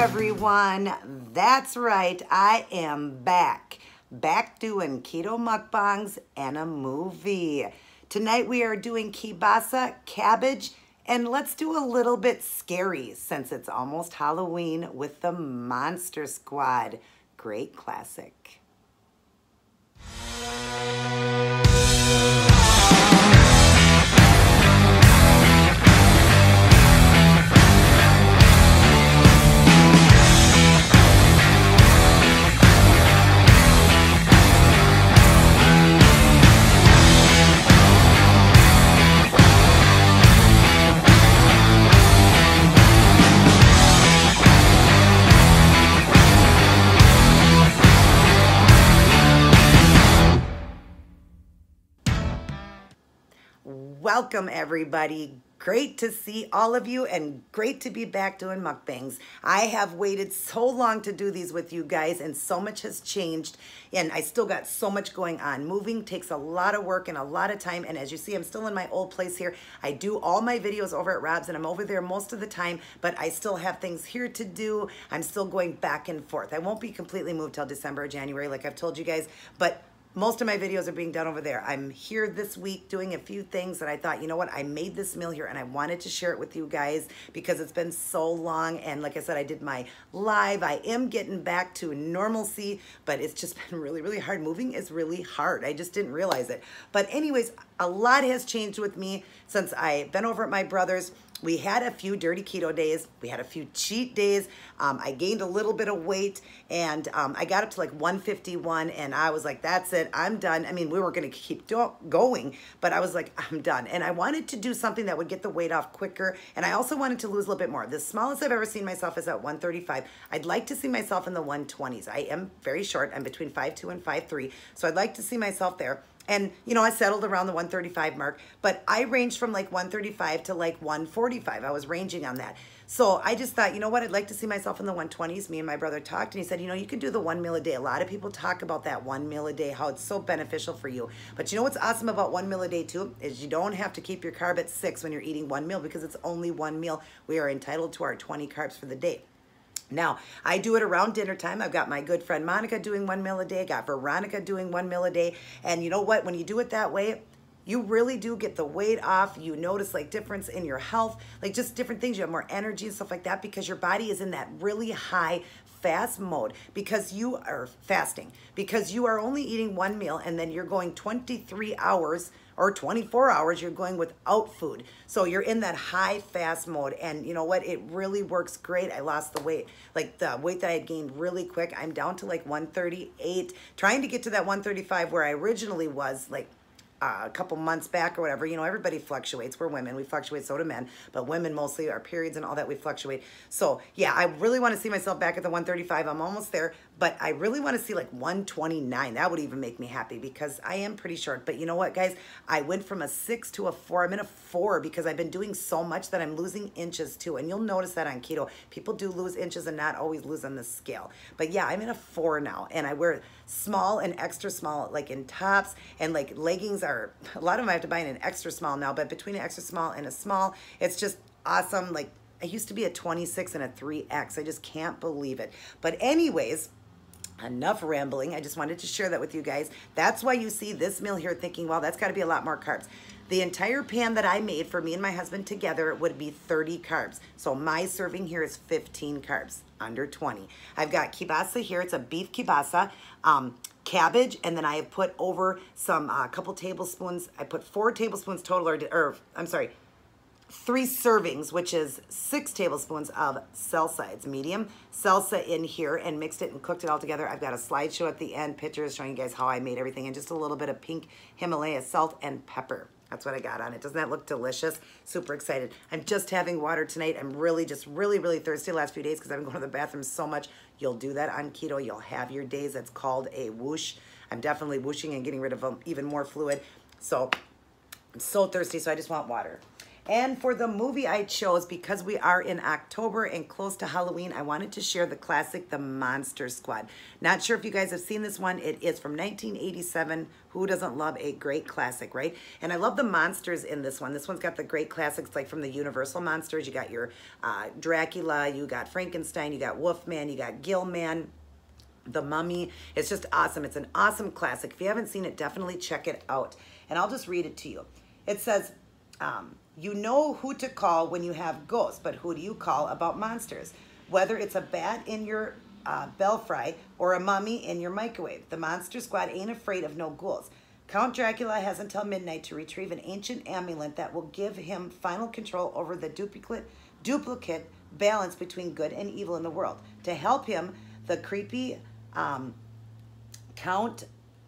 everyone. That's right, I am back doing keto mukbangs and a movie. Tonight we are doing Kielbasa, Cabbage, and let's do a little bit scary since it's almost Halloween with the Monster Squad. Great classic. Welcome everybody. Great to see all of you and great to be back doing mukbangs. I have waited so long to do these with you guys and so much has changed and I still got so much going on. Moving takes a lot of work and a lot of time, and as you see, I'm still in my old place here. I do all my videos over at Rob's and I'm over there most of the time, but I still have things here to do. I'm still going back and forth. I won't be completely moved till December or January like I've told you guys, but most of my videos are being done over there. I'm here this week doing a few things that I thought, you know what, I made this meal here and I wanted to share it with you guys because it's been so long. And like I said, I did my live. I am getting back to normalcy, but it's just been really, really hard. Moving is really hard. I just didn't realize it. But anyways, a lot has changed with me since I've been over at my brother's. We had a few dirty keto days. We had a few cheat days. I gained a little bit of weight and I got up to like 151 and I was like, that's it, I'm done. I mean, we weren't gonna keep going, but I was like, I'm done. And I wanted to do something that would get the weight off quicker. And I also wanted to lose a little bit more. The smallest I've ever seen myself is at 135. I'd like to see myself in the 120s. I am very short. I'm between 5'2" and 5'3". So I'd like to see myself there. And, you know, I settled around the 135 mark, but I ranged from like 135 to like 145. I was ranging on that. So I just thought, you know what, I'd like to see myself in the 120s. Me and my brother talked and he said, you know, you can do the 1 meal a day. A lot of people talk about that 1 meal a day, how it's so beneficial for you. But you know what's awesome about 1 meal a day too, is you don't have to keep your carb at 6 when you're eating 1 meal because it's only 1 meal. We are entitled to our 20 carbs for the day. Now, I do it around dinner time. I've got my good friend Monica doing 1 meal a day. I got Veronica doing 1 meal a day. And you know what? When you do it that way, you really do get the weight off. You notice like difference in your health, like just different things. You have more energy and stuff like that because your body is in that really high fast mode because you are fasting, because you are only eating 1 meal and then you're going 23 hours or 24 hours, you're going without food. So you're in that high fast mode. And you know what? It really works great. I lost the weight, like the weight that I had gained really quick. I'm down to like 138, trying to get to that 135 where I originally was like a couple months back or whatever. You know, everybody fluctuates. We're women. We fluctuate, so do men. But women mostly, our periods and all that, we fluctuate. So yeah, I really want to see myself back at the 135. I'm almost there. But I really want to see like 129. That would even make me happy because I am pretty short. But you know what, guys? I went from a 6 to a 4. I'm in a 4 because I've been doing so much that I'm losing inches too. And you'll notice that on keto. People do lose inches and not always lose on the scale. But yeah, I'm in a 4 now. And I wear small and extra small, like in tops, and like leggings are, a lot of them I have to buy in an extra small now, but between an extra small and a small, it's just awesome. Like I used to be a 26 and a 3X. I just can't believe it. But anyways, enough rambling. I just wanted to share that with you guys. That's why you see this meal here thinking, well, that's got to be a lot more carbs. The entire pan that I made for me and my husband together would be 30 carbs. So my serving here is 15 carbs, under 20. I've got kielbasa here. It's a beef kielbasa, cabbage, and then I have put over some, couple tablespoons. I put 4 tablespoons total, or I'm sorry, 3 servings, which is 6 tablespoons of salsa. It's medium salsa in here, and mixed it and cooked it all together. I've got a slideshow at the end, pictures showing you guys how I made everything, and just a little bit of pink Himalaya salt and pepper. That's what I got on it. Doesn't that look delicious? Super excited. I'm just having water tonight. I'm really just really thirsty the last few days because I've been going to the bathroom so much. You'll do that on keto. You'll have your days. That's called a whoosh. I'm definitely whooshing and getting rid of even more fluid. So I'm so thirsty, so I just want water. And for the movie I chose, because we are in October and close to Halloween, I wanted to share the classic, The Monster Squad. Not sure if you guys have seen this one. It is from 1987. Who doesn't love a great classic, right? And I love the monsters in this one. This one's got the great classics like from the Universal monsters. You got your Dracula, you got Frankenstein, you got Wolfman, you got Gillman, The Mummy. It's just awesome. It's an awesome classic. If you haven't seen it, definitely check it out. And I'll just read it to you. It says, you know who to call when you have ghosts, but who do you call about monsters? Whether it's a bat in your belfry or a mummy in your microwave, the Monster Squad ain't afraid of no ghouls. Count Dracula has until midnight to retrieve an ancient amulet that will give him final control over the duplicate balance between good and evil in the world. To help him, the creepy Count,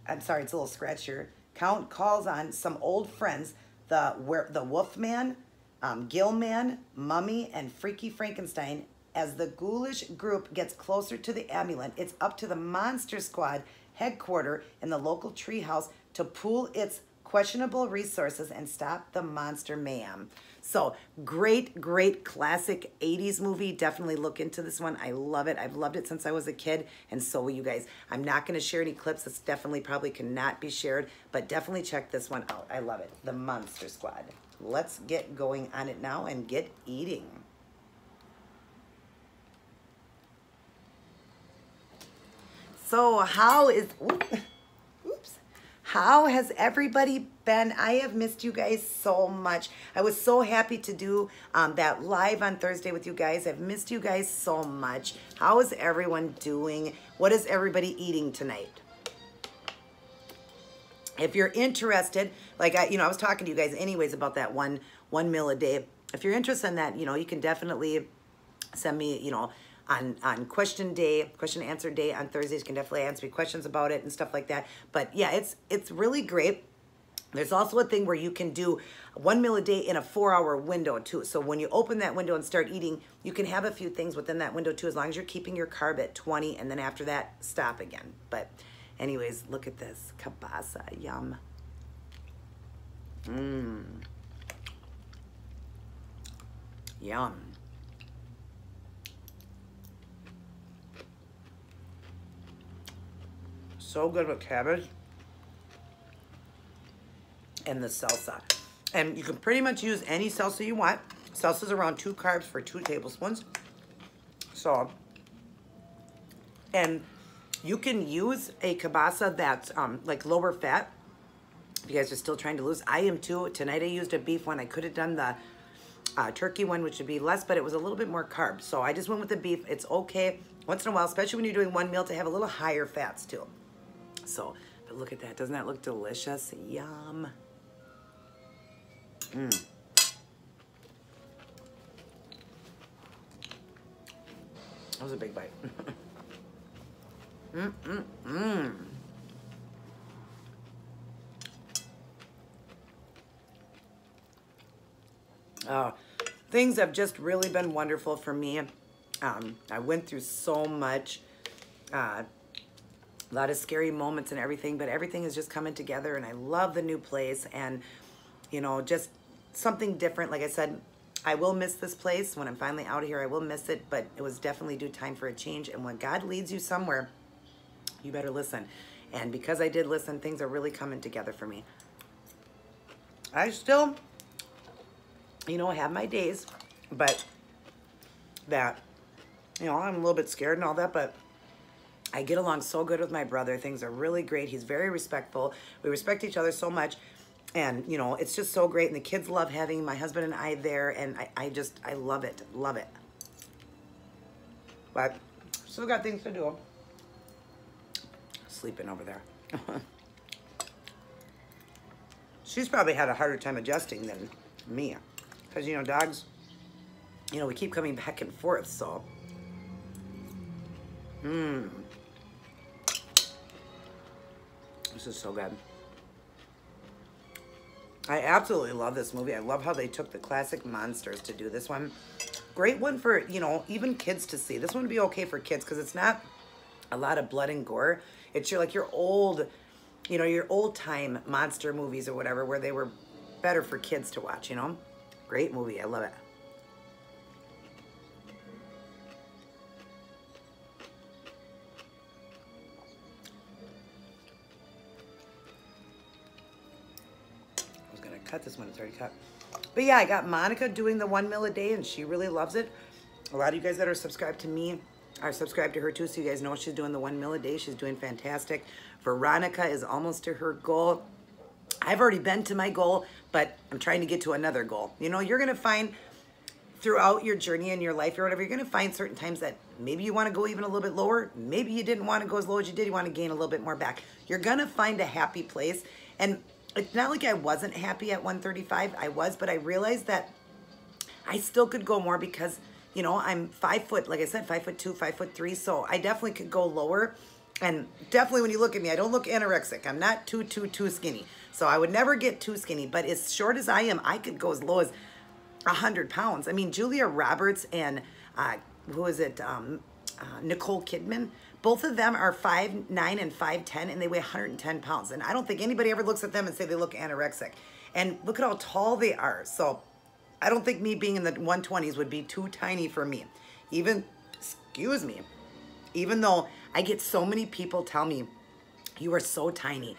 I'm sorry, it's a little scratch here. Count calls on some old friends, the Wolfman, Gillman, Mummy, and Freaky Frankenstein. As the ghoulish group gets closer to the amulet, it's up to the Monster Squad headquarters in the local treehouse to pool its questionable resources and stop the monster mayhem. So great, great classic 80s movie. Definitely look into this one. I love it. I've loved it since I was a kid, and so will you guys. I'm not going to share any clips. This definitely probably cannot be shared, but definitely check this one out. I love it. The Monster Squad. Let's get going on it now and get eating. So how has everybody been? I have missed you guys so much. I was so happy to do that live on Thursday with you guys. I've missed you guys so much. How is everyone doing? What is everybody eating tonight? If you're interested, like I was talking to you guys anyways about that one meal a day. If you're interested in that, you can definitely send me, on question answer day on Thursdays. You can definitely answer me questions about it and stuff like that. But yeah, it's really great. There's also a thing where you can do one meal a day in a 4-hour window too. So when you open that window and start eating, you can have a few things within that window too, as long as you're keeping your carb at 20, and then after that, stop again. But anyways, look at this. Kielbasa, yum. Yum. So good with cabbage and the salsa. And you can pretty much use any salsa you want. Salsa's around 2 carbs for 2 tablespoons. So, and you can use a kielbasa that's like lower fat. If you guys are still trying to lose, I am too. Tonight I used a beef one. I could have done the turkey one, which would be less, but it was a little bit more carbs. So I just went with the beef. It's okay once in a while, especially when you're doing one meal, to have a little higher fats too. So, but look at that. Doesn't that look delicious? Yum. That was a big bite. Things have just really been wonderful for me. I went through so much. A lot of scary moments and everything, but everything is just coming together, and I love the new place, and just something different. Like I said, I will miss this place when I'm finally out of here. I will miss it, but it was definitely due time for a change. And when God leads you somewhere, you better listen. And because I did listen, things are really coming together for me. I still, have my days, but that, I'm a little bit scared and all that, but I get along so good with my brother. Things are really great. He's very respectful. We respect each other so much. And, it's just so great. And the kids love having my husband and I there. And I love it. Love it. But still got things to do. Sleeping over there. She's probably had a harder time adjusting than me. Because, dogs, we keep coming back and forth, so. This is so good. I absolutely love this movie. I love how they took the classic monsters to do this one. Great one for, even kids to see. This one would be okay for kids because it's not a lot of blood and gore. It's your old, your old time monster movies or whatever, where they were better for kids to watch, Great movie. I love it. I was going to cut this one. It's already cut. But yeah, I got Monica doing the 1 meal a day, and she really loves it. A lot of you guys that are subscribed to me are subscribed to her too, so you guys know she's doing the 1 meal a day. She's doing fantastic. Veronica is almost to her goal. I've already been to my goal, but I'm trying to get to another goal. You know, you're going to find throughout your journey in your life or whatever, you're going to find certain times that maybe you want to go even a little bit lower. Maybe you didn't want to go as low as you did. You want to gain a little bit more back. You're going to find a happy place. And it's not like I wasn't happy at 135. I was, but I realized that I still could go more because, you know, I'm 5 foot, like I said, 5'2", 5'3". So I definitely could go lower. And definitely when you look at me, I don't look anorexic. I'm not too skinny. So I would never get too skinny. But as short as I am, I could go as low as 100 pounds. I mean, Julia Roberts and who is it? Nicole Kidman. Both of them are 5'9" and 5'10", and they weigh 110 pounds. And I don't think anybody ever looks at them and say they look anorexic. And look at how tall they are. So I don't think me being in the 120s would be too tiny for me. Even, excuse me, even though I get so many people tell me, you are so tiny.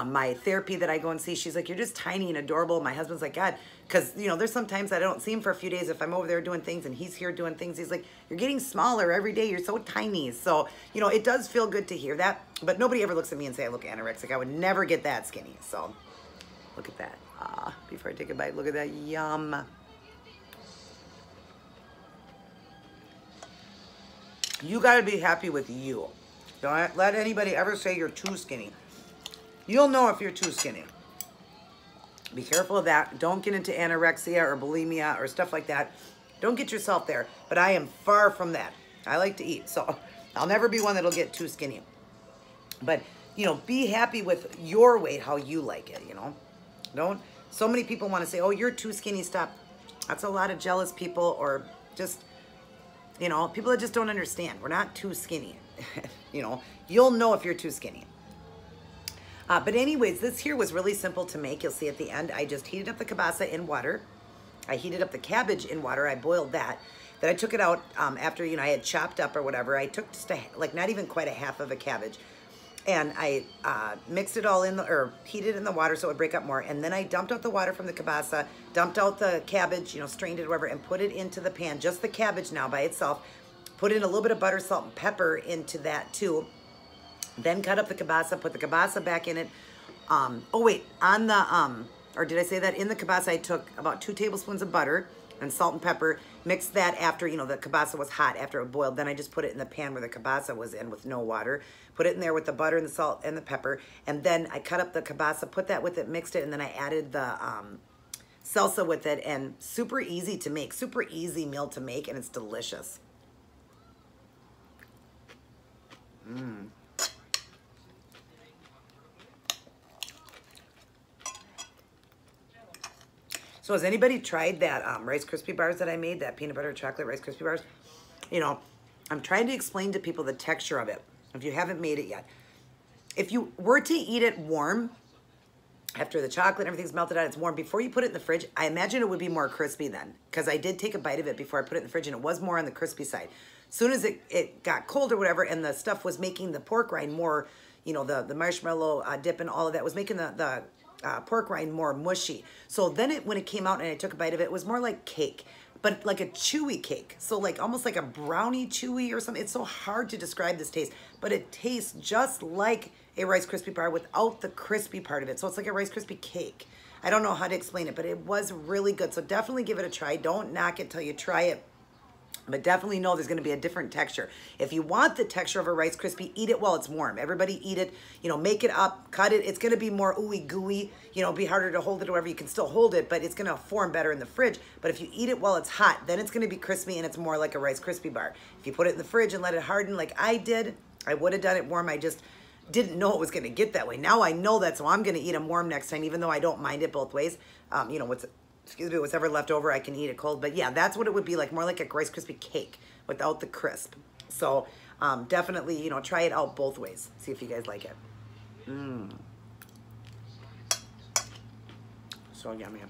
My therapy that I go and see, she's like, you're just tiny and adorable. My husband's like, God, because, you know, there's sometimes I don't see him for a few days. If I'm over there doing things and he's here doing things, he's like, you're getting smaller every day. You're so tiny. So, you know, it does feel good to hear that. But nobody ever looks at me and say I look anorexic. I would never get that skinny. So look at that. Before I take a bite, look at that. Yum. You got to be happy with you. Don't let anybody ever say you're too skinny. You'll know if you're too skinny. Be careful of that. Don't get into anorexia or bulimia or stuff like that. Don't get yourself there. But I am far from that. I like to eat, so I'll never be one that'll get too skinny. But, you know, be happy with your weight, how you like it, you know. Don't. So many people want to say, oh, you're too skinny, stop. That's a lot of jealous people or just, you know, people that just don't understand. We're not too skinny. You know, you'll know if you're too skinny. But anyways, this here was really simple to make. You'll see at the end, I just heated up the kielbasa in water. I heated up the cabbage in water. I boiled that. Then I took it out after, you know, I had chopped up or whatever. I took just like not even quite a half of a cabbage. And I mixed it all in, or heated in the water so it would break up more. And then I dumped out the water from the kielbasa, dumped out the cabbage, you know, strained it or whatever, and put it into the pan. Just the cabbage now by itself. Put in a little bit of butter, salt, and pepper into that too. Then cut up the kielbasa, put the kielbasa back in it. Oh wait, on the, or did I say that? In the kielbasa, I took about 2 tablespoons of butter and salt and pepper. Mixed that after, you know, the kielbasa was hot, after it boiled. Then I just put it in the pan where the kielbasa was in with no water. Put it in there with the butter and the salt and the pepper. And then I cut up the kielbasa, put that with it, mixed it, and then I added the salsa with it. And super easy to make, super easy meal to make, and it's delicious. Mmm. So has anybody tried that Rice Krispie bars that I made, that peanut butter chocolate Rice Krispie bars? You know, I'm trying to explain to people the texture of it, if you haven't made it yet. If you were to eat it warm, after the chocolate and everything's melted out, it's warm, before you put it in the fridge, I imagine it would be more crispy then, because I did take a bite of it before I put it in the fridge, and it was more on the crispy side. As soon as it got cold or whatever, and the stuff was making the pork rind more, you know, the marshmallow dip and all of that was making the pork rind more mushy. So then when it came out and I took a bite of it, it was more like cake, but like a chewy cake. So like almost like a brownie chewy or something. It's so hard to describe this taste, but it tastes just like a Rice Krispie bar without the crispy part of it. So it's like a Rice Krispie cake. I don't know how to explain it, but it was really good. So definitely give it a try. Don't knock it till you try it. But definitely know there's going to be a different texture. If you want the texture of a Rice Krispie, eat it while it's warm. Everybody eat it, you know, make it up, cut it. It's going to be more ooey gooey, you know, be harder to hold it or whatever. You can still hold it, but it's going to form better in the fridge. But if you eat it while it's hot, then it's going to be crispy and it's more like a Rice Krispie bar. If you put it in the fridge and let it harden like I did, I would have done it warm. I just didn't know it was going to get that way. Now I know that, so I'm going to eat them warm next time, even though I don't mind it both ways. You know, excuse me, what's ever left over, I can eat it cold. But yeah, that's what it would be like, more like a Rice Krispie cake without the crisp. So definitely, you know, try it out both ways. See if you guys like it. Mmm. So yummy.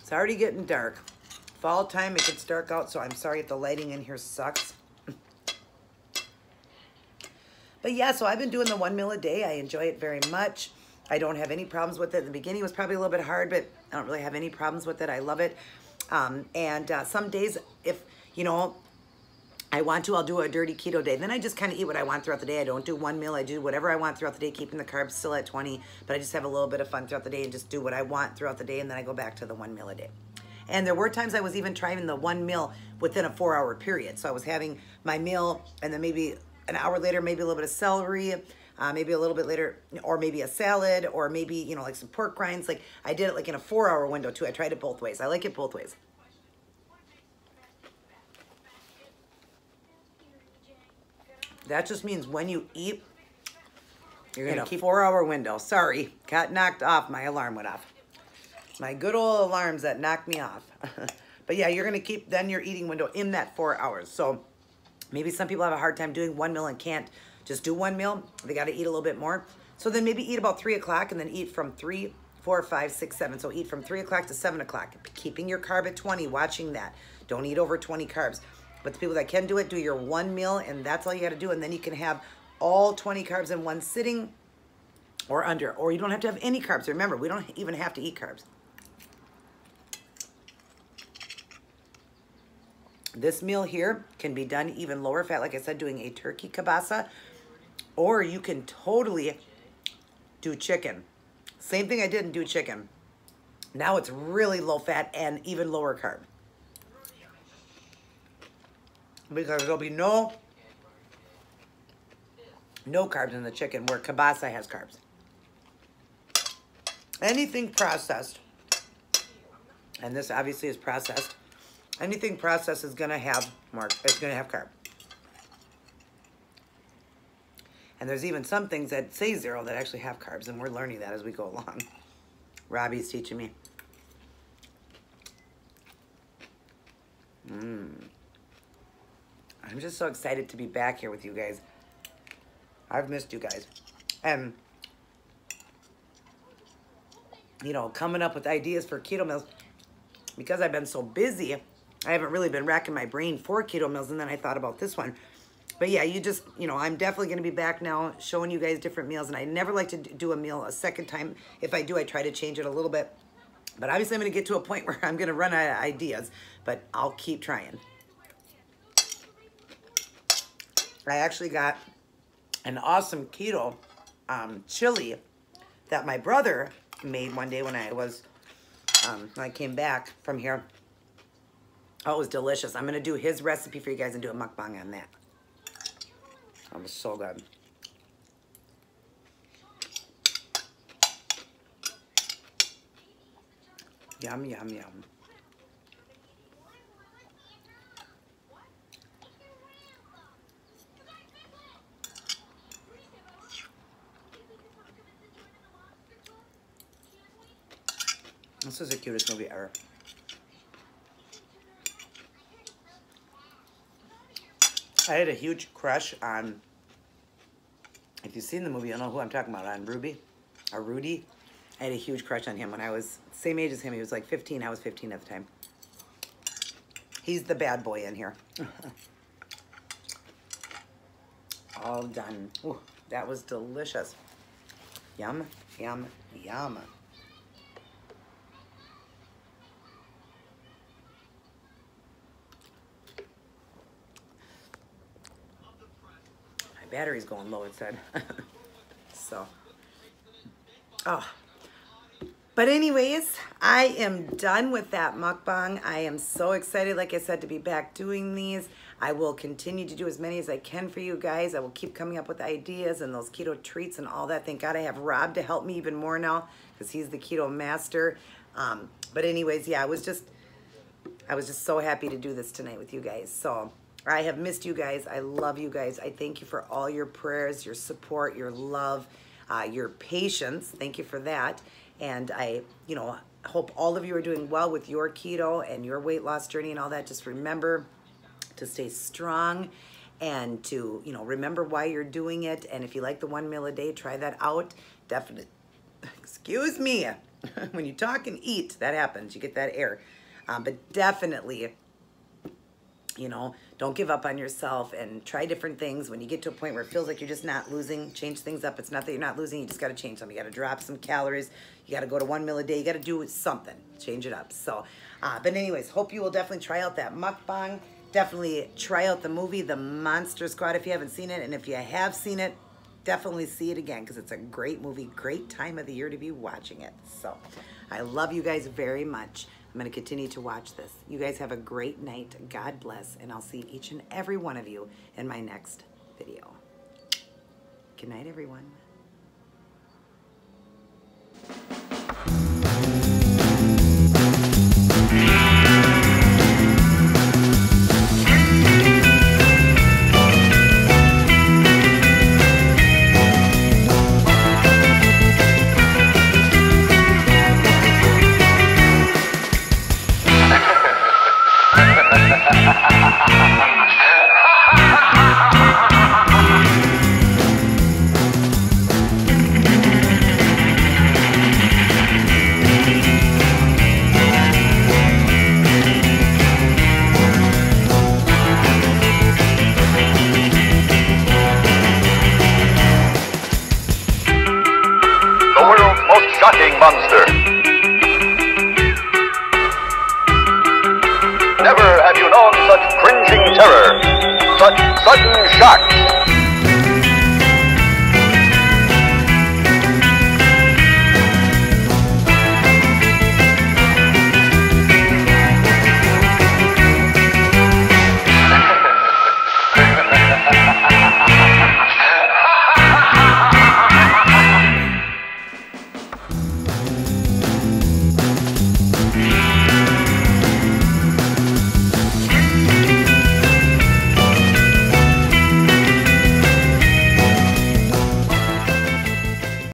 It's already getting dark. Fall time, it gets dark out, so I'm sorry if the lighting in here sucks. But yeah, so I've been doing the 1 meal a day. I enjoy it very much. I don't have any problems with it. In the beginning, it was probably a little bit hard, but I don't really have any problems with it. I love it. Some days, if, you know, I want to, I'll do a dirty keto day. Then I just kind of eat what I want throughout the day. I don't do 1 meal. I do whatever I want throughout the day, keeping the carbs still at 20. But I just have a little bit of fun throughout the day and just do what I want throughout the day. And then I go back to the 1 meal a day. And there were times I was even trying the 1 meal within a 4-hour period. So I was having my meal and then maybe an hour later, maybe a little bit of celery, maybe a little bit later, or maybe a salad, or maybe, you know, like some pork rinds. Like I did it like in a 4-hour window too. I tried it both ways. I like it both ways. That just means when you eat, you're going to keep 4-hour window. Sorry, got knocked off. My alarm went off. My good old alarms that knocked me off. But yeah, you're going to keep then your eating window in that 4 hours. So maybe some people have a hard time doing 1 meal and can't just do 1 meal. They got to eat a little bit more. So then maybe eat about 3 o'clock and then eat from 3, 4, 5, 6, 7. So eat from 3 o'clock to 7 o'clock. Keeping your carb at 20, watching that. Don't eat over 20 carbs. But the people that can do it, do your 1 meal and that's all you got to do. And then you can have all 20 carbs in one sitting or under. Or you don't have to have any carbs. Remember, we don't even have to eat carbs. This meal here can be done even lower fat, like I said, doing a turkey kielbasa, or you can totally do chicken. Same thing I did and do chicken. Now it's really low fat and even lower carb. Because there'll be no carbs in the chicken where kielbasa has carbs. Anything processed, and this obviously is processed, anything processed is going to have it's going to have carb. And there's even some things that say 0 that actually have carbs, and we're learning that as we go along. Robbie's teaching me. I'm just so excited to be back here with you guys. I've missed you guys. And, you know, coming up with ideas for keto meals. Because I've been so busy, I haven't really been racking my brain for keto meals, and then I thought about this one. But yeah, you know, I'm definitely going to be back now showing you guys different meals, and I never like to do a meal a second time. If I do, I try to change it a little bit. But obviously I'm going to get to a point where I'm going to run out of ideas, but I'll keep trying. I actually got an awesome keto chili that my brother made one day when I came back from here. Oh, it was delicious. I'm going to do his recipe for you guys and do a mukbang on that. That was so good. Yum, yum, yum. This is the cutest movie ever. I had a huge crush on, if you've seen the movie, you'll know who I'm talking about, on Rudy. I had a huge crush on him when I was the same age as him. He was like 15. I was 15 at the time. He's the bad boy in here. All done. Ooh, that was delicious. Yum, yum, yum. My battery's going low, it said. So, oh. But anyways, I am done with that mukbang. I am so excited, like I said, to be back doing these. I will continue to do as many as I can for you guys. I will keep coming up with ideas and those keto treats and all that. Thank God I have Rob to help me even more now because he's the keto master. But anyways, yeah, I was just so happy to do this tonight with you guys. So I have missed you guys. I love you guys. I thank you for all your prayers, your support, your love, your patience. Thank you for that. And I, hope all of you are doing well with your keto and your weight loss journey and all that. Just remember to stay strong and to, remember why you're doing it. And if you like the 1 meal a day, try that out. Definitely, excuse me. When you talk and eat, that happens. You get that air. But definitely, you know, don't give up on yourself and try different things. When you get to a point where it feels like you're just not losing, change things up. It's not that you're not losing. You just got to change something. You got to drop some calories. You got to go to 1 meal a day. You got to do something. Change it up. So, but anyways, hope you will definitely try out that mukbang. Definitely try out the movie, The Monster Squad, if you haven't seen it. And if you have seen it, definitely see it again because it's a great movie. Great time of the year to be watching it. So, I love you guys very much. I'm going to continue to watch this. You guys have a great night. God bless. And I'll see each and every one of you in my next video. Good night, everyone. Shocking monster. Never have you known such cringing terror, such sudden shock.